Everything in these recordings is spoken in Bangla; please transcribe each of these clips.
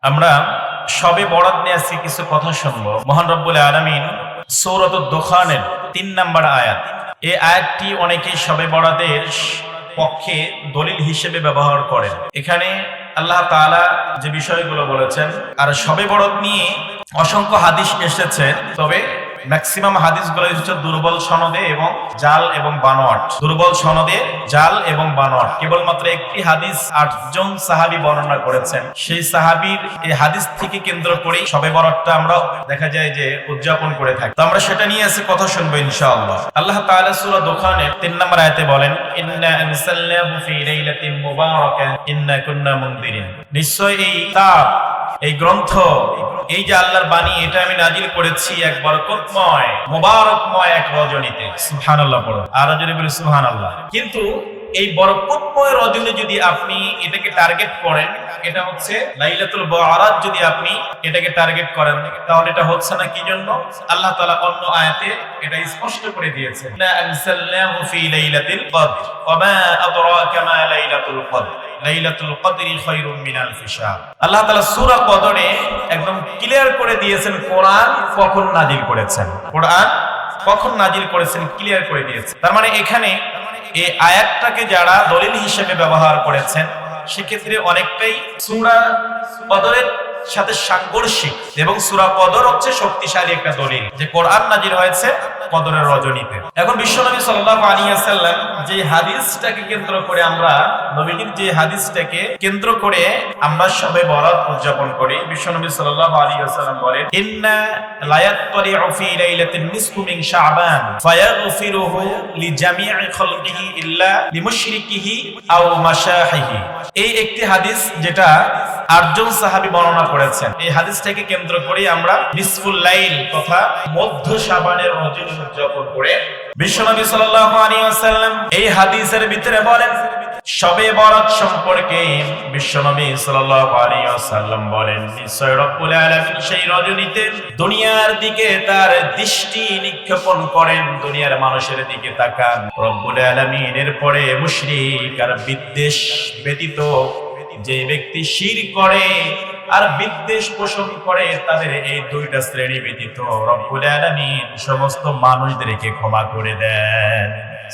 আমরা শবে বরাত নিয়ে আজকে কিছু কথা শুনবো। মহান রব্বুল আলামিন সূরাতুদ দুখানের ৩ নম্বর আয়াত, এই আয়াতটি অনেকেই শবে বরাতের পক্ষে দলিল হিসেবে ব্যবহার করেন। এখানে আল্লাহ তাআলা যে বিষয়গুলো বলেছেন, আর শবে বরাত নিয়ে অসংখ্য হাদিস এসেছে, তবে ম্যাক্সিমাম হাদিসগুলো হচ্ছে দুর্বল সনদে এবং জাল এবং বানোয়াট। দুর্বল সনদে জাল এবং বানোয়াট। কেবলমাত্র একটি হাদিস ৮ জন সাহাবী বর্ণনা করেছেন। সেই সাহাবীর এই হাদিস থেকে কেন্দ্র করে শবে বরাতটা আমরা দেখা যায় যে উদযাপন করে থাকি। তো আমরা সেটা নিয়ে আজকে কথা শুনবো ইনশাআল্লাহ। আল্লাহ তাআলা সূরা দুখানের ৩ নম্বর আয়াতে বলেন, ইন্না আনসালনাহু ফি লাইলাতিন মুবারাকা ইন্না কুন্না মুনদিরিন। নিশ্চয় এই কিতাব, এই গ্রন্থ, এই যে আল্লাহর বাণী, এটা আমি নাজিল করেছি এক বরকতময় মুবারকময় এক রজনীতে। সুবহানাল্লাহ পড়ো, আর যদি বলি সুবহানাল্লাহ। কিন্তু এই বরকতময় রজনী যদি আপনি এটাকে টার্গেট করেন, এটা হচ্ছে লাইলাতুল বরাত, যদি আপনি এটাকে টার্গেট করেন, তাহলে এটা হচ্ছে না কি জন্য? আল্লাহ তাআলা অন্য আয়াতে এটা স্পষ্ট করে দিয়েছেন, ইন্না আনসালনাহু ফি লাইলাতিল কদর ওয়া মা আদরাকা মা লাইলাতুল কদর লাইলাতুল কদরি খায়রুম মিন আলফি শাহর। আল্লাহ তাআলা সূরা কদরে একদম ক্লিয়ার করে দিয়েছেন কোরআন কখন নাজিল করেছেন, কোরআন কখন নাজিল করেছেন ক্লিয়ার করে দিয়েছেন। তার মানে এখানে এই আয়াতটাকে যারা দলিল হিসেবে ব্যবহার করেছেন, সেক্ষেত্রে অনেকটাই সূরা কদরের সাথে সাংঘর্ষিক, এবং সূরা কদর হচ্ছে শক্তিশালী একটা দলিল যে কোরআন নাজিল হয়েছে কদরের রজনীতে। এখন বিশ্বনবী সাল্লাল্লাহু আলাইহি ওয়াসাল্লাম যে হাদিসটাকে কেন্দ্র করে, আমরা নবীজির যে হাদিসটাকে কেন্দ্র করে আমরা শবে বরাত উদযাপন করি, বিশ্বনবী সাল্লাল্লাহু আলাইহি ওয়াসাল্লাম বলেন, ইন্না লা ইয়াত্তারিউ ফি লাইলাতিন নিসফি মিন শাবান ফায়াগফিরুহু লিজামিই খালকিহি ইল্লা লিমুশরিকিহি আও মাশাহিহি। এই একটি হাদিস যেটা ৮ জন সাহাবী বর্ণনা করেছেন। এই হাদিসটাকে কেন্দ্র করে আমরা নিসফুল লাইল তথা মধ্য শাবানের রজনী উদযাপন করে বিশ্বনবী সাল্লাল্লাহু আলাইহি ওয়াসাল্লাম এই হাদিসের ভিতরে বলেন, শবে বরাত সম্পর্কে বিশ্বনবী সাল্লাল্লাহু আলাইহি ওয়াসাল্লাম বলেন, নিশ্চয় রব্বুল আলামিন সেই রজনীতে দুনিয়ার দিকে তার দৃষ্টি নিক্ষেপণ করেন, দুনিয়ার মানুষের দিকে তাকান। রব্বুল আলামিনের পরে মুশরিক আর বিদ্বেষ ব্যতীত যে ব্যক্তি শিরক করে আর বিদ্বেষ পোষণ করে, তাদের এই দুইটা শ্রেণী ব্যতীত রব্বুল আলামিন সমস্ত মানুষদেরকে ক্ষমা করে দেন।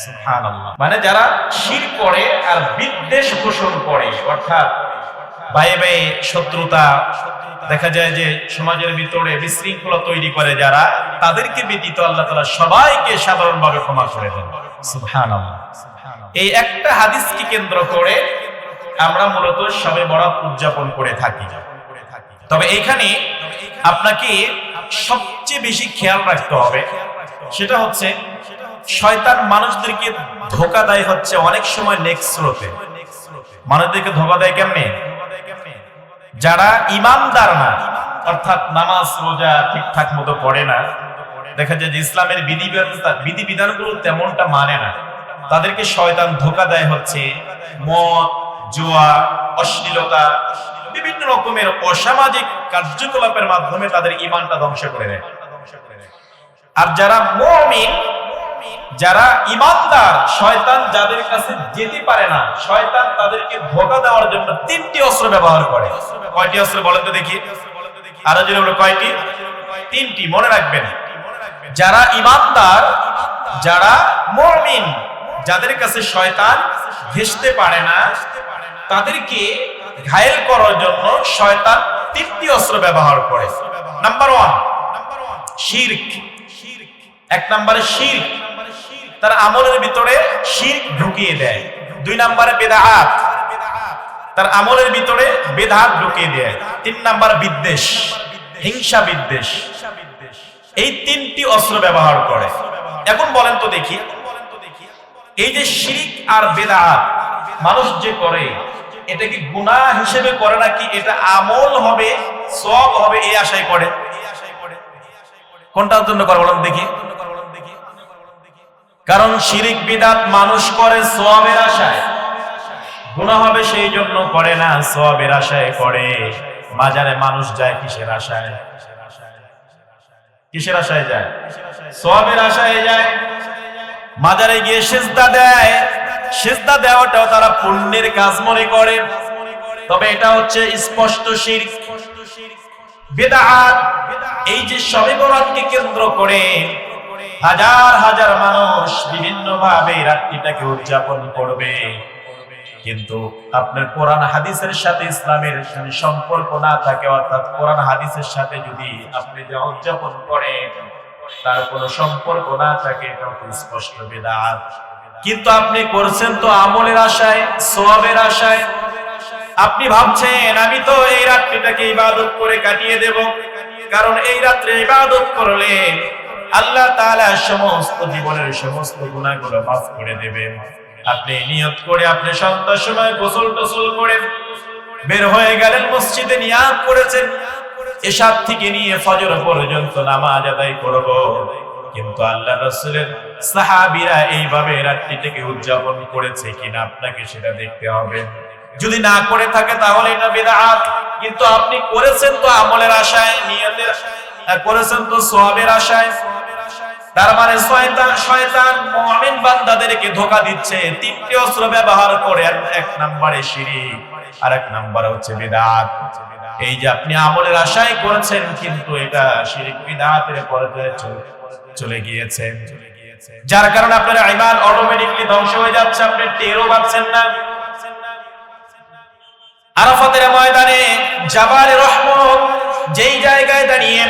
সুবহানাল্লাহ। মানে যারা শিরক করে আর বিদ্বেষ পোষণ করে, অর্থাৎ ভাই ভাই শত্রুতা, দেখা যায় যে সমাজের ভিতরে বিশৃঙ্খলা তৈরি করে যারা, তাদেরকে ব্যতীত আল্লাহ তাআলা সবাইকে সাধারণভাবে ক্ষমা করে দেন। সুবহানাল্লাহ। এই একটা হাদিসকে কেন্দ্র করে আমরা মূলত শবে বরাত উদযাপন করে থাকি। তবে এইখানে আপনাকে সবচেয়ে বেশি খেয়াল রাখতে হবে, সেটা হচ্ছে শয়তান মানুষদেরকে ধোঁকা দেয় হচ্ছে অনেক সময় নেক্সট স্রোতে। মানুষদেরকে ধোঁকা দেয় কেমনে? যারা ইমানদার না, অর্থাৎ নামাজ রোজা ঠিকঠাক মতো পড়ে না, দেখা যায় যে ইসলামের বিধিবিধানগুলো তেমনটা মানে না, তাদেরকে শয়তান ধোঁকা দেয় হচ্ছে মদ, জুয়া, অশ্লীলতা, বিভিন্ন রকমের অসামাজিক কার্যকলাপের মাধ্যমে তাদের ঈমানটা ধ্বংস করে দেয়। আর যারা মুমিন, যারা ঈমানদার, শয়তান যাদের কাছে যেতে পারে না, শয়তান তাদেরকে ধোঁকা দেওয়ার জন্য ৩টি অস্ত্র ব্যবহার করে। কয়টি অস্ত্র বলেন তো দেখি? আরো যদি বলো কয়টি? ৩টি। মনে রাখবেন, যারা ঈমানদার, যারা মুমিন, যাদের কাছে শয়তান ঘেঁষতে পারে না, তাদেরকে ঘায়েল করার জন্য শয়তান ৩টি অস্ত্র ব্যবহার করে। নাম্বার 1 শিরক। ১ নম্বরে শিরক, তার আমলের ভিতরে শিরক ঢুকিয়ে দেয়। ২ নম্বরে বিদআত, তার আমলের ভিতরে বিদআত ঢুকিয়ে দেয়। ৩ নম্বর বিদ্বেষ, হিংসা বিদ্বেষ। এই ৩টি অস্ত্র ব্যবহার করে। এখন বলেন তো দেখি, এই যে শিরক আর বিদআত মানুষ যে করে, এটা কি গুনাহ হিসেবে করে নাকি এটা আমল হবে, সওয়াব হবে এই আশায় করে? কোনটার জন্য করে বলেন দেখি? কারণ শিরক বিদআত মানুষ করে সওয়াবের আশায়, গুনাহ হবে সেই জন্য করে না, সওয়াবের আশায় করে। বাজারে মানুষ যায় কিসের আশায়? কিসের আশায় যায়? সওয়াবের আশায় যায়। মাজারে গিয়ে সিজদা দেয়, সিজদা দেওয়াটাও তারা পুণ্যের কাজ মনে করে, তবে এটা হচ্ছে স্পষ্ট শিরক। বিদআত। এই যে শবে বরাতকে কেন্দ্র করে হাজার হাজার মানুষ বিভিন্ন ভাবে রাত্রিটাকে উদযাপন করবে, কিন্তু আপনার কোরআন হাদিসের সাথে ইসলামের সম্পর্ক না থাকে, অর্থাৎ কোরআন হাদিসের সাথে যদি আপনি যে উদযাপন করেন তার কোনো সম্পর্ক না থাকে, এটা স্পষ্ট বিদআত। কিন্তু আপনি করছেন তো আমলের আশায়, সওয়াবের আশায়। আপনি ভাবছেন আমি তো এই রাত্রিটাকে ইবাদত করে কাটিয়ে দেব, কারণ এই রাত্রে ইবাদত করলে আল্লাহ তাআলা সমস্ত জীবনের সমস্ত গুনাহগুলো মাফ করে দেবেন। আপনি নিয়ত করে আপনি সন্ধ্যার সময় গোসল টোসল করে বের হয়ে গেলেন, মসজিদে নিয়াত করেছেন এশা থেকে নিয়ে ফজর পর্যন্ত নামাজ আদায় করব, কিন্তু আল্লাহ রাসূলের সাহাবীরা এইভাবে রাত্রিটাকে উদযাপন করেছে কিনা আপনাকে সেটা দেখতে হবে। যদি না করে থাকে তাহলে এটা বিদআত। কিন্তু আপনি করেছেন তো আমলের আশায়, নিয়তের করেছেন তো সওয়াবের আশায়। তার মানে শয়তান মুমিন বান্দাদেরকে ধোঁকা দিচ্ছে তিনটি অস্ত্র ব্যবহার করে। এক নম্বরে শিরক, আর এক নম্বরে হচ্ছে বিদআত। এই যে আপনি আমলের আশায় করেছেন, কিন্তু এটা শিরক বিদআতের পর্যায়ে চলে গিয়েছে, যার কারণে আপনার ঈমান অটোমেটিক্যালি ধ্বংস হয়ে যাচ্ছে, আপনি টেরও পাচ্ছেন না। আরাফাতের ময়দানে জাবালে রহমত, যেই জায়গায় দাঁড়িয়ে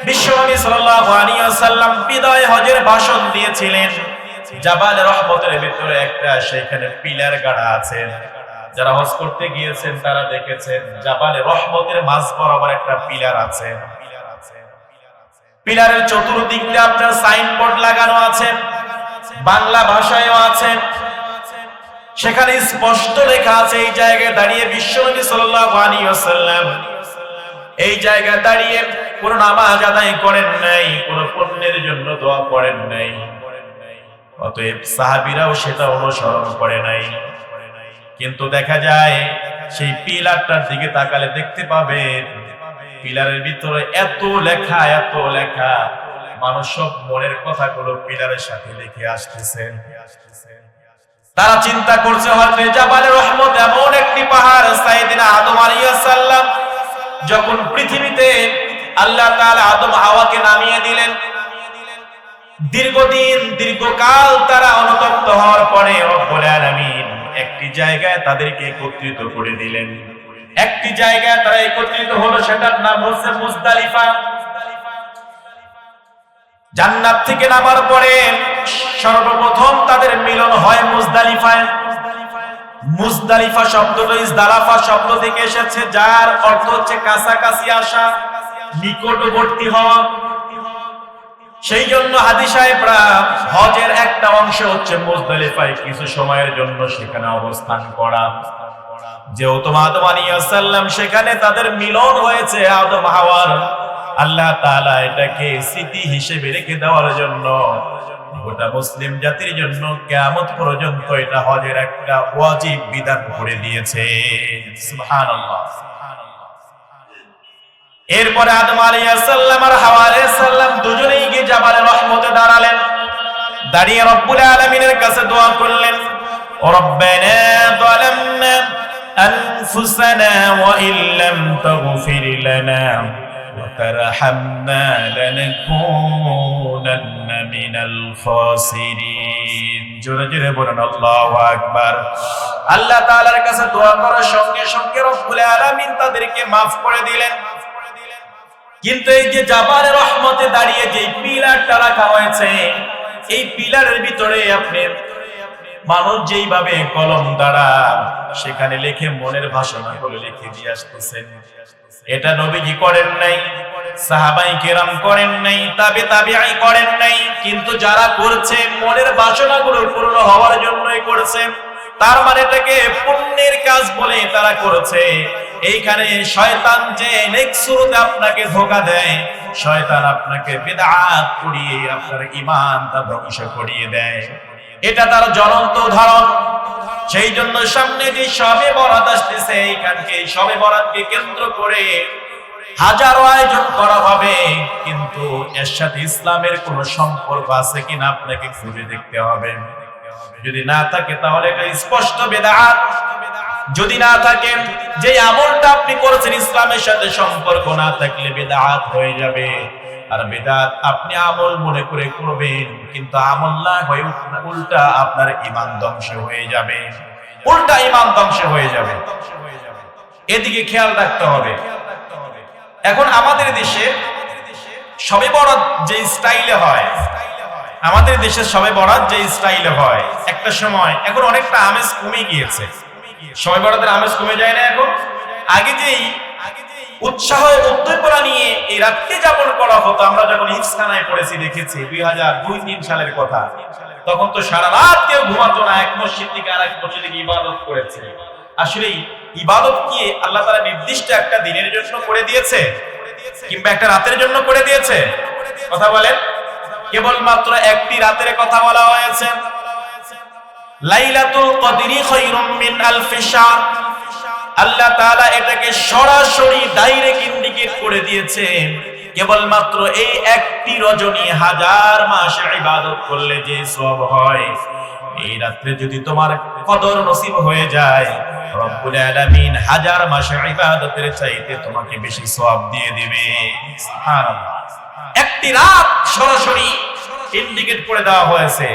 বিশ্বনবী সাল্লাল্লাহু আলাইহি ওয়াসাল্লাম বিদায় হজের ভাষণ দিয়েছিলেন, জাবালে রহমতের ভিতরে একটা সেখানে পিলার গাড়া আছে। যারা হজ করতে গিয়েছেন তারা দেখেছেন জাবালে রহমতের মাঝ বরাবর একটা পিলার আছে। পিলারের চতুর্দিক দিয়ে আপনার সাইনবোর্ড লাগানো আছে, বাংলা ভাষায়ও আছে। সেখানে স্পষ্ট লেখা আছে এই জায়গায় দাঁড়িয়ে বিশ্বনবী সাল্লাল্লাহু আলাইহি ওয়াসাল্লাম এই জায়গায় দাঁড়িয়ে কোন নামাজ আদায় করেন নাই, কোন পুণ্যের জন্য দোয়া করেন নাই, অতএব সাহাবীরাও সেটা অনুসরণ করে নাই। কিন্তু দেখা যায় সেই পিলারটার দিকে তাকালে দেখতে পাবেন পিলারের ভিতরে এত লেখা, এত লেখা, মানুষ সব মনের কথাগুলো পিলারের সাথে লিখে আসতেছেন। তারা চিন্তা করছে হয়তো জাবালে রহমত এমন একটি পাহাড়, সাইয়েদনা আদম আলাইহিস সালাম যখন পৃথিবীতে আল্লাহ তাআলা আদম হাওয়াকে নামিয়ে দিলেন, দীর্ঘদিন দীর্ঘকাল তারা অনুতপ্ত হওয়ার পরে রব্বুল আলামিন একটি জায়গায় তাদেরকে একত্রিত করে দিলেন। একটি জায়গায় তারা একত্রিত হলো, সেটার নাম হচ্ছে মুজদালিফা। জান্নাত থেকে নামার পরে সর্বপ্রথম তাদের মিলন হয় মুজদালিফায়। মুজদালিফা শব্দটা ইজদালাফা শব্দ থেকে এসেছে, যার অর্থ হচ্ছে কাছাকাছি আসা, নিকটবর্তী হওয়া। সেই জন্য হাজী সাহেবরা হজের একটা অংশ হচ্ছে মুজদালিফায় কিছু সময়ের জন্য সেখানে অবস্থান করা। যেহেতু আদম আলাইহিস সালাম সেখানে তাদের মিলন হয়েছে আদম হাওয়ার, আল্লাহ তাআলা এটাকে স্মৃতি হিসেবে রেখে দেওয়ার জন্য গোটা মুসলিম জাতির জন্য কিয়ামত পর্যন্ত এটা হজের একটা ওয়াজিব বিধান করে দিয়েছে। সুবহানাল্লাহ। এরপরে আদম আলাইহিস সালাম আর হাওয়া আলাইহিস সালাম দুজনেই গিয়ে জাবালে রহমতে দাঁড়ালেন। দাঁড়িয়ে রব্বুল আলামিনের কাছে দোয়া করলেন, রব্বানা যালামনা আনফুসানা ওয়া ইল্লাম তাগফির লানা ওয়া তারহামনা লানাকুনান্না মিনাল খাসিরিন। জোরে জোরে বলুন আল্লাহু আকবার। আল্লাহ তাআলার কাছে দোয়া করার সঙ্গে সঙ্গে রব্বুল আলামিন তাদেরকে maaf করে দিলেন। কিন্তু এই যে জাবালে রহমতে দাঁড়িয়ে যে পিলারটা রাখা হয়েছে, এই পিলারের ভিতরে আপনি মানুষ যেইভাবে কলম দ্বারা সেখানে লিখে মনের ভাষণাগুলো লিখে দিয়ে আসতেছেন, এটা নবীজি করেন নাই, সাহাবায়ে কেরাম করেন নাই, তাবেঈ করেন নাই। কিন্তু যারা করছে মনের বাসনাগুলো পূর্ণ হওয়ার জন্যই করেছে। তার মানে এটাকে পুণ্যের কাজ বলে তারা করেছে। এইখানে শয়তান যে নেক সুরতে আপনাকে ধোঁকা দেয়, শয়তান আপনাকে বিদআত করিয়ে আপনার ঈমানটা ধ্বংস করিয়ে দেয়, এটা তার জ্বলন্ত উদাহরণ। সেই জন্য সামনে যে শবে বরাত আসতেছে, এইখানকে শবে বরাতকে কেন্দ্র করে হাজারো আয়োজন করা হবে, কিন্তু এর সাথে ইসলামের কোনো সম্পর্ক আছে কিনা আপনাকে খুঁজে দেখতে হবে। যদি না থাকে তাহলে এটা স্পষ্ট বিদআত। যদি না থাকে, যে আমলটা আপনি করেছেন ইসলামের সাথে সম্পর্ক না থাকলে বিদআত হয়ে যাবে। আর বিদআত আপনি আমল মনে করে করবেন, কিন্তু আমল না হয়ে উল্টা আপনার ঈমান ধ্বংস হয়ে যাবে, উল্টা ঈমান ধ্বংস হয়ে যাবে। এদিকে খেয়াল রাখতে হবে। এখন আমাদের দেশে শবে বরাত যে স্টাইলে হয়, আমাদের দেশের শবে বরাত যে স্টাইলে হয়, একটা সময়, এখন অনেকটা আমেজ কমে গিয়েছে। শবে বরাতের আমেজ কমে যায় না এখন? আগে যেই উৎসাহ উদ্দীপনা নিয়ে এই রাত্রি যাপন করা হতো, আমরা যখন ইফতানায় পড়েছি দেখেছি 2002-3 সালের কথা, তখন তো সারা রাত কেউ ঘুমাতো না, এক মসজিদ থেকে আরেক মসজিদে ইবাদত করেছে। আসলে ইবাদত কি আল্লাহ তাআলা নির্দিষ্ট একটা দিনের জন্য করে দিয়েছে, কিংবা একটা রাতের জন্য করে দিয়েছে? কথা বলেন। কেবলমাত্র একটি রাতের কথা বলা হয়েছে, লাইলাতুল কদরি খায়রুম মিন আলফি শাহর। আল্লাহ তাআলা এটাকে সরাসরি ডাইরেক্ট ইন্ডিকেট করে দিয়েছে, কেবলমাত্র এই একটি রজনী 1000 মাস ইবাদত করলে যে সওয়াব হয়, এই রাতে যদি তোমার কদর নসিব হয়ে যায়, রব্বুল আলামিন 1000 মাস ইবাদতের চাইতে তোমাকে বেশি সওয়াব দিয়ে দিবে। সুবহানাল্লাহ। একটি রাত সরাসরি ইন্ডিকেট করে দেওয়া হয়েছে,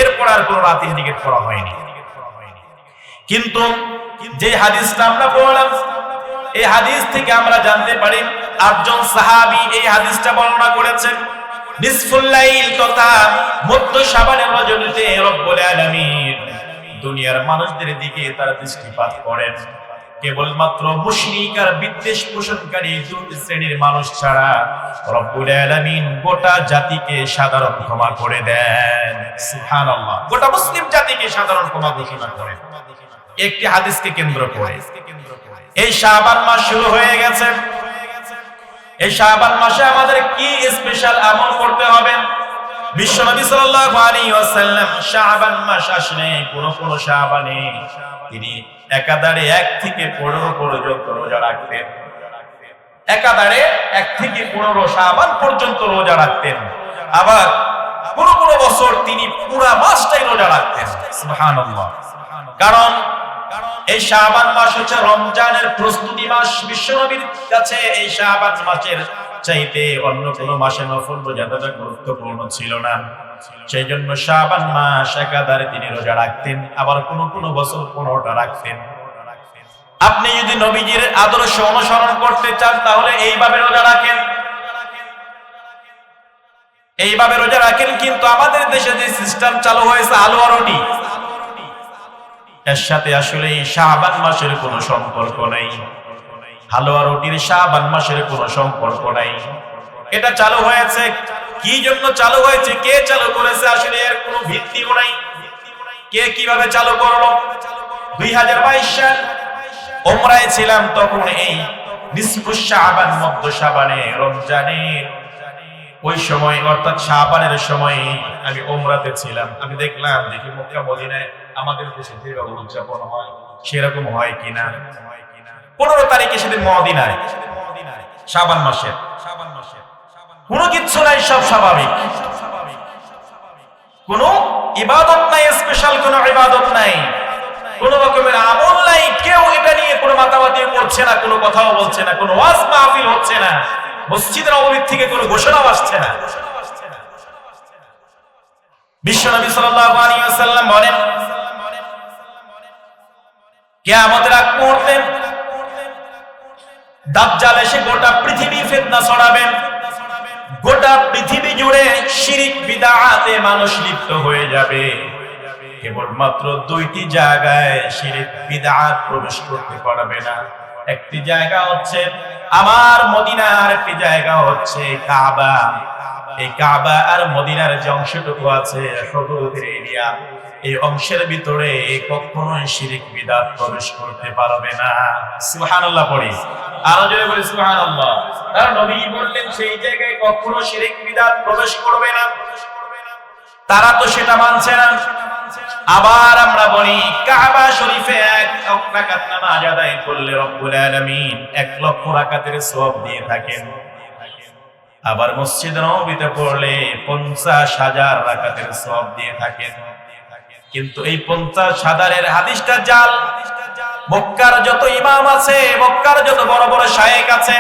এরপর আর কোন রাত ইন্ডিকেট করা হয়নি। কিন্তু যে হাদিসটা আমরা পড়লাম, এই হাদিস থেকে আমরা জানতে পারি 8 জন সাহাবী এই হাদিসটা বর্ণনা করেছেন। নিসফুল লাইল তথা মধ্য শাবানের রজনীতে রব্বুল আলামিন দুনিয়ার মানুষদের দিকে তার দৃষ্টিপাত করেন, কেবলমাত্র মুশরিক আর বিদ্বেষ পোষণকারী দুই শ্রেণীর মানুষ ছাড়া রব্বুল আলামিন গোটা জাতিকে সাধারণ ক্ষমা করে দেন। সুবহানাল্লাহ। গোটা মুসলিম জাতিকে সাধারণ ক্ষমা ঘোষণা করেন একটি হাদিসকে কেন্দ্র করে। এই শাবান মাস শুরু হয়ে গেছে। এই শাবান মাসে আমাদের কি স্পেশাল আমল করতে হবে? বিশ্বনবী সাল্লাল্লাহু আলাইহি ওয়াসাল্লাম শাবান মাস আসলে কোন শাবানে তিনি একাধারে 1 থেকে 15 পর্যন্ত রোজা রাখতেন। একাধারে 1 থেকে 15 শাবান পর্যন্ত রোজা রাখতেন। আবার কোন বছর তিনি পুরো মাসটাই রোজা রাখতেন। সুবহানাল্লাহ। কারণ এই শাবান মাস হচ্ছে রমজানের প্রস্তুতি মাস। বিশ্বনবীর কাছে এই শাবান মাসের চাইতে অন্য কোন মাসে নফল রোজা এতটা গুরুত্বপূর্ণ ছিল না। সেই জন্য শাবান মাস একাধারে তিনি রোজা রাখতেন। আবার কোন বছর 15টা রাখতেন। আপনি যদি নবীজির আদর্শ অনুসরণ করতে চান তাহলে এইভাবে রোজা রাখেন, এইভাবে রোজা রাখেন। কিন্তু আমাদের দেশে যে সিস্টেম চালু হয়েছে আলুয়া রুটি, এর সাথে আসলে শাবান মাসের কোনো সম্পর্ক নেই। হালুয়া রুটির শাবান মাসের কোনো সম্পর্ক নাই। এটা চালু হয়েছে কি জন্য চালু হয়েছে, কে চালু করেছে, আসলে এর কোনো ভিত্তিও নাই। কে কিভাবে চালু করলো? 2022 সাল উমরায় ছিলাম, তখন এই নিসফুশ শাবান মধ্য শাবানে রমজানে ওই সময় অর্থাৎ শাবানের সময় আমি উমরাতে ছিলাম। আমি দেখলাম দেখি মক্কা মদিনায় আমাদের দেশে যেভাবে উদযাপন হয় সেরকম হয় কিনা। 15 তারিখে সেদিন মদিনায় শাবান মাসের কোনো কিচ্ছু নাই, সব স্বাভাবিক। কোন ইবাদত নাই, স্পেশাল কোন ইবাদত নাই, কোন রকমের আমল নাই। কেউ এটা নিয়ে কোনো মাতামাতি করছে না, কোনো কথাও বলছে না, কোনো ওয়াজ মাহফিল হচ্ছে না, মসজিদ নববী থেকে কোনো ঘোষণা আসছে না। বিশ্বনবী সাল্লাল্লাহু আলাইহি ওয়াসাল্লাম বলেন, কিয়ামতের আগ মুহূর্তে দাজ্জাল এসে গোটা পৃথিবী ফিতনা ছড়াবেন। গোটা পৃথিবী জুড়ে শিরক বিদআতে মানুষ লিপ্ত হয়ে যাবে। কেবলমাত্র 2টি জায়গায় শিরক বিদআত প্রবেশ করতে পারবে না। একটি জায়গা হচ্ছে আমার মদিনা, আর একটি জায়গা হচ্ছে কাবা। এই কাবা আর মদিনার যে অংশটুকু আছে হদুদের এরিয়া, এই অংশের ভিতরে কখনোই শিরক বিদআত প্রবেশ করতে পারবে না। সুবহানাল্লাহ পড়ি, আরো জোরে বলি সুবহানাল্লাহ। তার নবী বললেন সেই জায়গায় কখনো শিরক বিদআত প্রবেশ করবে না। তারা তো সেটা মানছে না। আবার আমরা বলি কাবা শরীফে 1 রাকাত নামাজ আদায় করলে রব্বুল আলামিন 1 লক্ষ রাকাতের সওয়াব দিয়ে থাকেন। আবার মসজিদ নববীতে পড়লে 50,000 রাকাতের সওয়াব দিয়ে থাকেন। কিন্তু এই 50,000-এর হাদিসটা জাল। মক্কার যত ইমাম আছে, মক্কার যত বড় বড় শায়েখ আছে,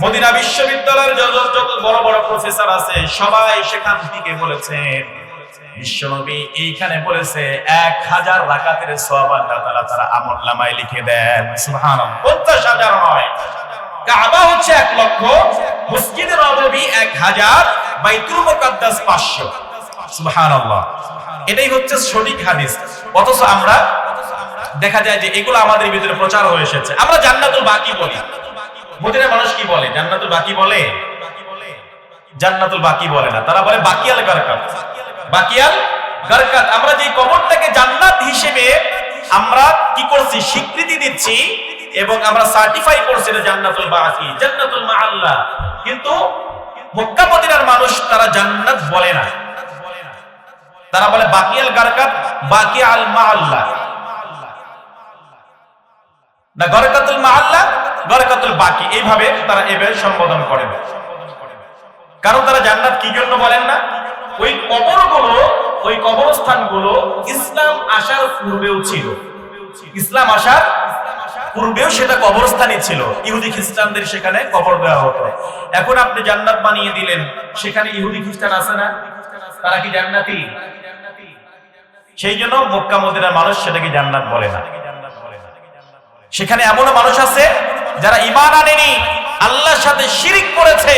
মদিনা বিশ্ববিদ্যালয়ের যত বড় বড় প্রফেসর আছে, সবাই সেখান থেকে বলেছেন বিশ্বনবী এইখানে বলেছে 1000 রাকাতের সওয়াব আল্লাহ তাআলা তার আমলনামায় লিখে দেন। সুবহানাল্লাহ। 50,000 নয়, কাবা হচ্ছে 1 লক্ষ, মসজিদে নববী 1000, বাইতুল মুকাদ্দাস 500। সুবহানাল্লাহ। এটাই হচ্ছে সঠিক হাদিস। অথচ আমরা দেখা যায় যে এগুলো আমাদের ভিতরে প্রচার হয়ে এসেছে। আমরা জান্নাতুল বাকি বলি, মদিনার মানুষ কি বলে? জান্নাতুল বাকি বলে? জান্নাতুল বাকি বলে না, তারা বলে বাকিয়াল গারকাত। বাকিয়াল গারকাত। আমরা যে কবরটাকে জান্নাত হিসেবে আমরা কি করছি? স্বীকৃতি দিচ্ছি এবং আমরা সার্টিফাই করছি যে জান্নাতুল বাকি, জান্নাতুল মাআল্লাহ। কিন্তু মক্কা মদিনার মানুষ তারা জান্নাত বলে না, তারা বলে বাকিয়াল গারকাত, বাকিয়াল মাআল্লাহ না, গারকাতুল মাআল্লাহ, গারকাতুল বাকি, এইভাবে তারা এভাবে সম্বোধন করেন। কারণ তারা জান্নাত কি জন্য বলেন না? ওই কবরগুলো, ওই কবরস্থানগুলো ইসলাম আসার পূর্বেও ছিল, ইসলাম আসার পূর্বেও সেটা কবরস্থানই ছিল। ইহুদি খ্রিস্টানদের সেখানে কবর দেওয়া হতো। এখন আপনি জান্নাত বানিয়ে দিলেন, সেখানে ইহুদি খ্রিস্টান আছে না? তারা কি জান্নাতি? সেই জন্য মক্কা মদিনার মানুষ সেটাকে জান্নাত বলে না। সেখানে এমনও মানুষ আছে যারা ঈমান আনেনি, আল্লাহর সাথে শিরিক করেছে।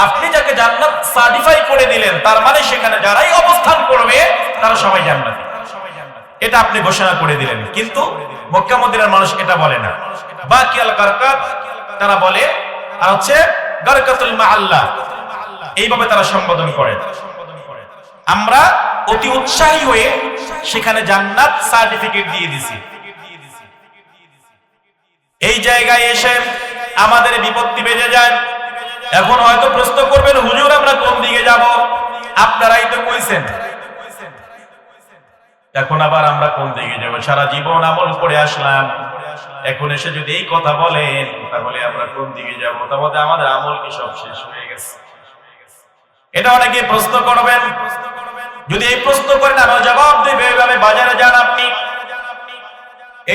আপনি যাকে জান্নাত সার্টিফাই করে দিলেন, তার মানে সেখানে যারাই অবস্থান করবে তারা সবাই জান্নাতি, এটা আপনি ঘোষণা করে দিলেন। কিন্তু মক্কা মদিনার মানুষ এটা বলে না। বাকিয়াল গারকাত তারা বলে, আর হচ্ছে গারকাতুল মাআল্লাহ, এইভাবে তারা সম্বোধন করে। আমরা অতি উৎসাহী হয়ে সেখানে জান্নাত সার্টিফিকেট দিয়ে দিছি। এই জায়গায় এসে আমাদের বিপত্তি বেজে যায়। এখন হয়তো প্রশ্ন করবেন, হুজুর আমরা কোন দিকে যাব? আপনারাই তো কইছেন, এখন আবার আমরা কোন দিকে যাব? সারা জীবন আমল করে আসলাম, এখন এসে যদি এই কথা বলেন তাহলে আমরা কোন দিকে যাব? তাহলে আমাদের আমল কি সব শেষ হয়ে গেছে? এটা অনেকে প্রশ্ন করবেন। যদি এই প্রশ্ন করেন, আমরা জবাব দেব এভাবে, বাজারে যান আপনি,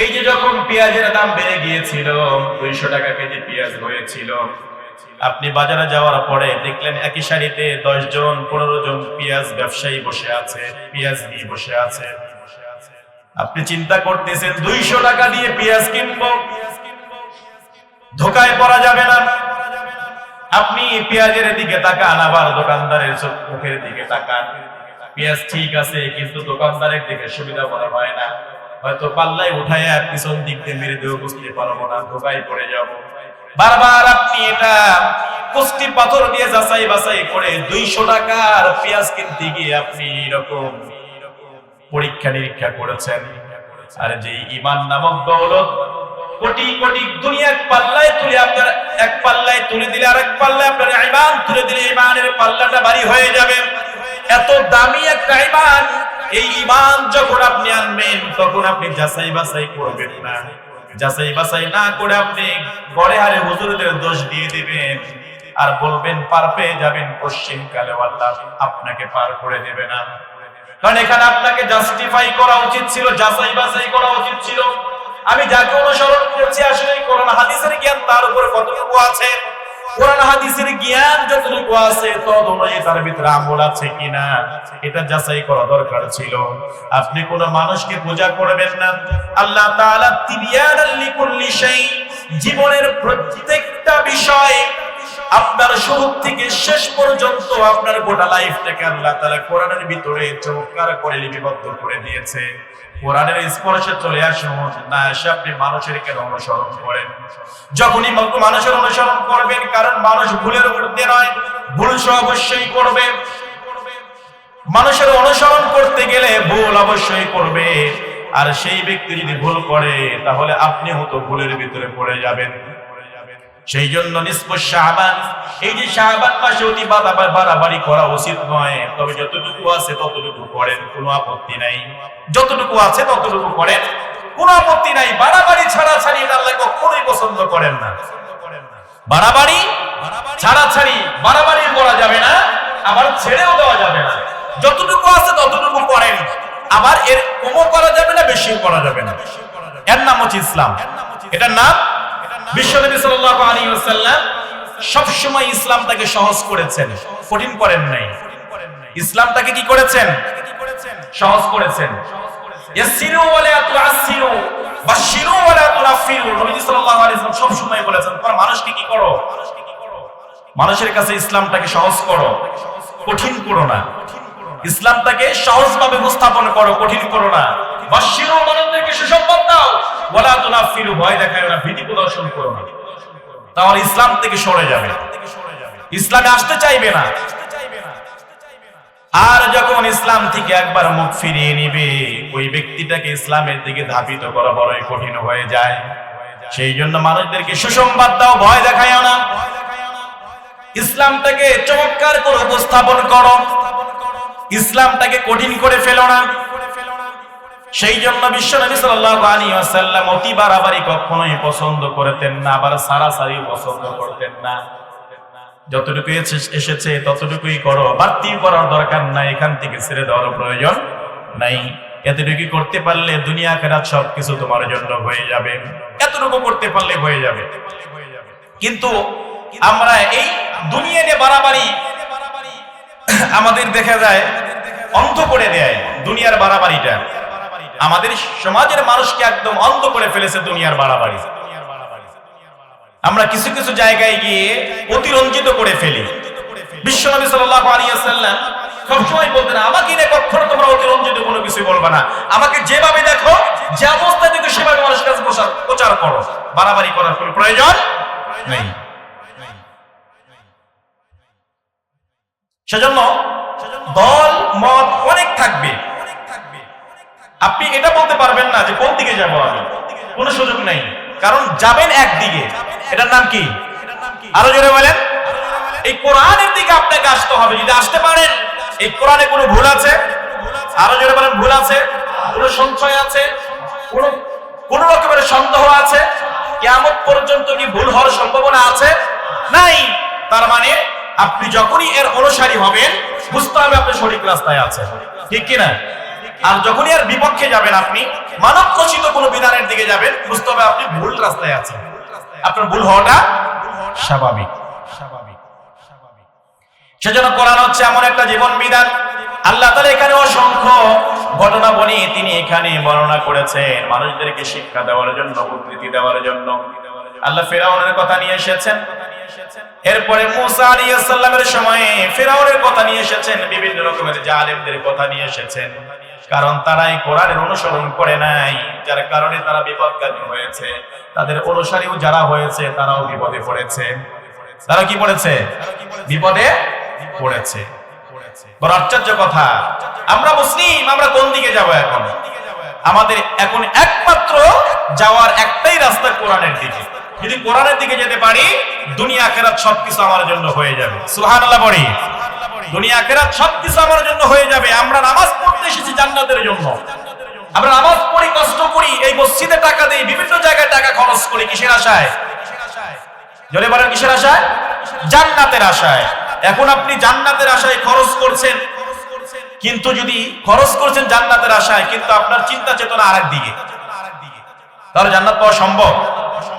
এই যে যখন পেঁয়াজের দাম বেড়ে গিয়েছিল, 200 টাকা কেজি পেঁয়াজ হয়েছিল, আপনি বাজারে যাওয়ার পরে দেখলেন একই সারিতে 10 জন 15 জন পেঁয়াজ ব্যবসায়ী বসে আছে, পেঁয়াজ নিয়ে বসে আছে। আপনি চিন্তা করতেছেন 200 টাকা দিয়ে পেঁয়াজ কিনবো, ধোকায় পড়া যাবে না। আপনি পেঁয়াজের দিকে তাকান, আবার দোকানদারের মুখের দিকে তাকান। পেঁয়াজ ঠিক আছে, কিন্তু দোকানদারের দিকে সুবিধা মনে হয় না। হয়তো পাল্লায় উঠায় পিছন দিক দিয়ে মেরে দেবো, বুঝতে পারবো না, ধোকায় পড়ে যাব। বারবার আপনি এটা কুস্তি পাথর দিয়ে যাচাই বাছাই করে 200 টাকার পেঁয়াজ কিনতে গিয়ে আপনি এরকম পরীক্ষা নিরীক্ষা করেছেন। আর যে ঈমান নামক দৌলত কোটি কোটি দুনিয়া এক পাল্লায় তুলে, আপনার এক পাল্লায় তুলে দিলে আর এক পাল্লায় আপনার ঈমান তুলে দিলে ঈমানের পাল্লাটা ভারী হয়ে যাবে। এত দামি একটা ঈমান, এই ঈমান যখন আপনি আনবেন তখন আপনি যাচাই বাছাই করবেন না। যাচাই বাছাই না করে আপনি গড়ে হারে হুজুরদের দোষ দিয়ে দিবেন আর বলবেন পার পেয়ে যাবেন, পশ্চিমকালে আল্লাহ আপনাকে পার করে দেবে না। কারণ এখানে আপনাকে জাস্টিফাই করা উচিত ছিল, যাচাই বাছাই করা উচিত ছিল। আমি যাকে অনুসরণ করছি আসলে কোরআন হাদিসের জ্ঞান তার উপরে কতটুকু আছে, কোরআন হাদিসের জ্ঞান যতটুকু আছে তত অনুযায়ী তার ভিতরে আমল আছে কিনা, এটা যাচাই করা দরকার ছিল। আপনি কোন মানুষকে পূজা করবেন না। আল্লাহ তাআলা তিবিয়ানাল লিকুল্লি শাই, জীবনের প্রত্যেকটা বিষয় আপনার শুরু থেকে শেষ পর্যন্ত আপনার গোটা লাইফটাকে আল্লাহ তাআলা কোরআনের ভিতরে চমৎকার করে লিপিবদ্ধ করে দিয়েছে। কোরআনের স্পর্শে চলে আসুন, না এসে আপনি মানুষের কেন অনুসরণ করেন? যখনই মানুষের অনুসরণ করবেন, কারণ মানুষ ভুলের ঊর্ধ্বে নয়, ভুল অবশ্যই করবে। মানুষের অনুসরণ করতে গেলে ভুল অবশ্যই করবে। আর সেই ব্যক্তি যদি ভুল করে তাহলে আপনি হয়তো ভুলের ভিতরে পড়ে যাবেন। সেই জন্য নিসফুশ শাবান, এই যে শাবান মাসে অতি বাড়াবাড়ি করা উচিত নয়। তবে যতটুকু আছে ততটুকু করেন, কোনো আপত্তি নাই। যতটুকু আছে ততটুকু করেন, কোনো আপত্তি নাই। বাড়াবাড়ি ছাড়াছাড়ি এটা আল্লাহ কখনোই পছন্দ করেন না। বাড়াবাড়ি ছাড়াছাড়ি, বাড়াবাড়ি করা যাবে না, আবার ছেড়েও দেওয়া যাবে না। যতটুকু আছে ততটুকু করেন, আবার এর কমও করা যাবে না, বেশিও করা যাবে না। এর নাম হচ্ছে ইসলাম। এটার নাম বিশ্বনবী সাল্লাল্লাহু আলাইহি ওয়াসাল্লাম সবসময় ইসলামটাকে সহজ করেছেন, কঠিন করেন নাই। ইসলামটাকে কি করেছেন? সহজ করেছেন। ইয়াসসিরু ওয়া লা তুআসসিরু, বাশশিরু ওয়া লা তুনাফফিরু। নবী সাল্লাল্লাহু আলাইহি ওয়াসাল্লাম সব সময় বলেছেন তোমরা মানুষকে কি করো? মানুষের কাছে ইসলামটাকে সহজ করো, কঠিন করো না। ইসলামটাকে সহজভাবে উপস্থাপন করো, কঠিন করো না। বাশশিরু, মানুষদেরকে সুসংবাদ দাও। ওয়া লা তুনাফফিরু, ভয় দেখায়ো না, ভীতি প্রদর্শন করো না। তাহলে ইসলাম থেকে সরে যাবে, ইসলামে আসতে চাইবে না। আর যখন ইসলাম থেকে একবার মুখ ফিরিয়ে নিবে, ওই ব্যক্তিটাকে ইসলামের দিকে ধাবিত করা বড়ই কঠিন হয়ে যায়। সেই জন্য মানুষদেরকে সুসংবাদ দাও, ভয় দেখায়ও না। ইসলামটাকে চমৎকার করে উপস্থাপন করো, ইসলামটাকে কঠিন করে ফেলো না। সেই জন্য বিশ্বনবী সাল্লাল্লাহু আলাইহি ওয়াসাল্লাম অতি বাড়াবাড়ি কখনোই পছন্দ করতেন না, আবার সারাসারি পছন্দ করতেন না। যতটুকু এসেছে ততটুকুই করো, বাড়তি করার দরকার নাই, এখান থেকে ছেড়ে দেওয়ার প্রয়োজন নাই। এতটুকু করতে পারলে দুনিয়া আখিরাত সবকিছু তোমার জন্য হয়ে যাবে, এতটুকু করতে পারলে হয়ে যাবে। কিন্তু আমরা এই দুনিয়া নিয়ে বাড়াবাড়ি আমাদের দেখা যায় অন্ধ করে দেয়। দুনিয়ার বাড়াবাড়িটা আমাদের সমাজের মানুষকে একদম অন্ধ করে ফেলেছে। দুনিয়ার বাড়াবাড়ি আমরা কিছু কিছু জায়গায় গিয়ে অতিরঞ্জিত করে ফেলি। বিশ্বনবী সাল্লাল্লাহু আলাইহি ওয়াসাল্লাম সবসময় বলতেন আমাকে নিয়ে কখনো তোমরা অতিরঞ্জিত কোনো কিছু বলবা না, আমাকে যেভাবে দেখো, যে অবস্থায় দেখো সেভাবে মানুষের কাছে প্রচার করো, বাড়াবাড়ি করার কোনো প্রয়োজন নেই। সেজন্য দল মত অনেক থাকবে, আপনি এটা বলতে পারবেন না যে কোন দিকে যাবো আমি, কোনো সুযোগ নেই। কারণ যাবেন একদিকে, এটার নাম কি? আরো জোরে বলেন। এই কোরআনের দিকে আপনাকে আসতে হবে। যদি আসতে পারেন, এই কোরআনে কোনো ভুল আছে? আরো জোরে বলেন, ভুল আছে? কোনো সংশয় আছে? কোন রকমের সন্দেহ আছে? কিয়ামত পর্যন্ত কি ভুল হওয়ার সম্ভাবনা আছে? নাই। তার মানে আপনি যখনই এর অনুসারী হবেন, বুঝতে হবে আপনি সঠিক রাস্তায় আছেন, ঠিক কিনা? আর যখনই এর বিপক্ষে যাবেন, আপনি মানব রচিত কোনো বিধানের দিকে যাবেন, বুঝতে হবে আপনি ভুল রাস্তায় আছেন। আপনার ভুল হওয়াটা স্বাভাবিক। সেজন্য কোরআন হচ্ছে এমন একটা জীবন বিধান। আল্লাহ তাআলা এখানে অসংখ্য ঘটনা বলি তিনি এখানে বর্ণনা করেছেন মানুষদেরকে শিক্ষা দেওয়ার জন্য, উদ্ধৃতি দেওয়ার জন্য। আল্লাহ ফিরআউনের কথা নিয়ে এসেছেন, এরপরে মুসা আলাইহিস সালামের সময়ে ফিরআউনের কথা নিয়ে এসেছেন, বিভিন্ন রকমের জালেমদের কথা নিয়ে এসেছেন। কারণ তারা এই কোরআনের অনুসরণ করে নাই, যার কারণে তারা বিপদগামী হয়েছে। তাদের অনুসারীও যারা হয়েছে তারাও বিপদে পড়েছে। তারা কি পড়েছে? বিপদে পড়েছে। বড় আশ্চর্য কথা, আমরা মুসলিম, আমরা কোন দিকে যাব এখন? আমাদের এখন একমাত্র যাওয়ার একটাই রাস্তা কোরআনের দিকে। যদি কোরআনের দিকে যেতে পারি, দুনিয়া আখিরাত সবকিছু আমার জন্য হয়ে যাবে। সুবহানাল্লাহ বলি। দুনিয়া আখিরাত সবকিছু আমার জন্য হয়ে যাবে। আমরা নামাজ পড়তে এসেছি জান্নাতের জন্য। আমরা নামাজ পড়ি, কষ্ট করি, এই মসজিদে টাকা দেই, বিভিন্ন জায়গায় টাকা খরচ করি, কিসের আশায়? জোরে বলেন, কিসের আশায়? জান্নাতের আশায়। এখন আপনি জান্নাতের আশায় খরচ করছেন, কিন্তু যদি খরচ করছেন জান্নাতের আশায়, কিন্তু আপনার চিন্তা চেতনা আরেক দিকে, তাহলে জান্নাত পাওয়া সম্ভব?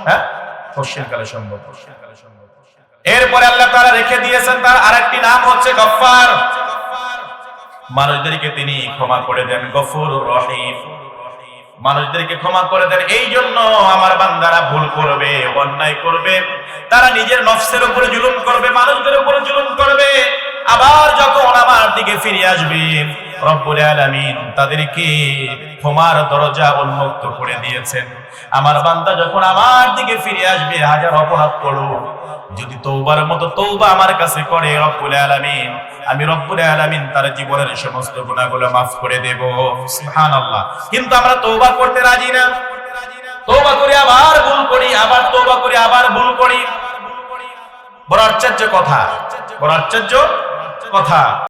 হ্যাঁ, পশ্চিমকালে সম্ভব। এরপরে আল্লাহ তাআলা রেখে দিয়েছেন তার আরেকটি নাম হচ্ছে গফফার। মানুষদেরকে তিনি ক্ষমা করে দেন, গফুরুর রহিম। মানুষদেরকে ক্ষমা করে দেন। এই জন্য আমার বান্দারা ভুল করবে, অন্যায় করবে, তারা নিজের নফসের উপরে জুলুম করবে, মানুষদের উপরে জুলুম করবে, আবার যখন আমার দিকে ফিরে আসবে রব্বুল আলামিন তাদেরকে ক্ষমার দরজা উন্মুক্ত করে দিয়েছেন। আমার বান্দা যখন আমার দিকে ফিরে আসবে, হাজার অপরাধ করুক, যদি তওবার মতো তওবা আমার কাছে করে রব্বুল আলামিন, আমি রব্বুল আলামিন তার জীবনের সমস্ত গুনাহগুলো মাফ করে দেব। সুবহানাল্লাহ। কিন্তু আমরা তওবা করতে রাজি না। তওবা করে আবার ভুল করি, আবার তওবা করে আবার ভুল করি। বড় আশ্চর্য কথা, বড় আশ্চর্য কথা।